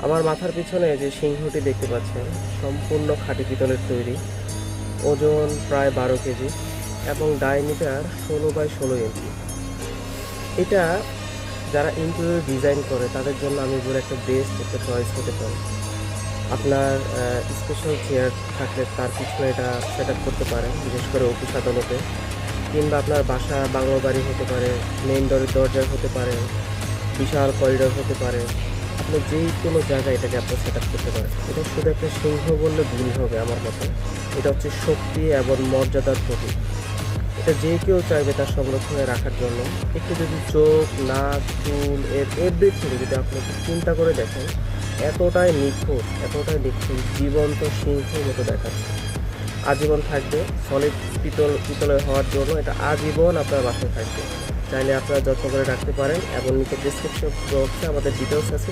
আমার মাথার পিছনে যে সিংহটি দেখতে পাচ্ছেন সম্পূর্ণ খাঁটি পিতলের তৈরি, ওজন প্রায় 12 কেজি এবং ডায়ামিটার 16 বাই 16 ইঞ্চি। এটা যারা ইন্টেরিয়র ডিজাইন করে তাদের জন্য আমি বলে একটা বেস্ট একটা চয়েস হতে পারে। আপনার স্পেশাল চেয়ার থাকলে তার পিছনে এটা সেট আপ করতে পারেন, বিশেষ করে অফিস আদালতে, কিংবা আপনার বাসা বাংলো বাড়ি হতে পারে, মেইন ডোরের দরজা হতে পারে, বিশাল করিডোর হতে পারে। আপনি যেই কোনো জায়গায় এটাকে আপনি সেট আপ করতে পারেন। এটা শুধু একটা সিংহ বললে ভুল হবে আমার মতে। এটা হচ্ছে শক্তি এবং মর্যাদার প্রতীক। এটা যে কেউ চাইবে তার সংরক্ষণে রাখার জন্য। একটু যদি চোখ, নাক, চুল এর এভরিথিং যদি আপনি একটু চিন্তা করে দেখেন, এতটাই নিখুঁত জীবন্ত সিংহের মতো দেখাচ্ছে। আজীবন থাকবে, সলিড পিতলের হওয়ার জন্য এটা আজীবন আপনার বাসায় থাকবে। চাইলে আপনারা যত্ন করে রাখতে পারেন এবং নিচে ডিসক্রিপশন বক্সে আমাদের ডিটেলস আছে।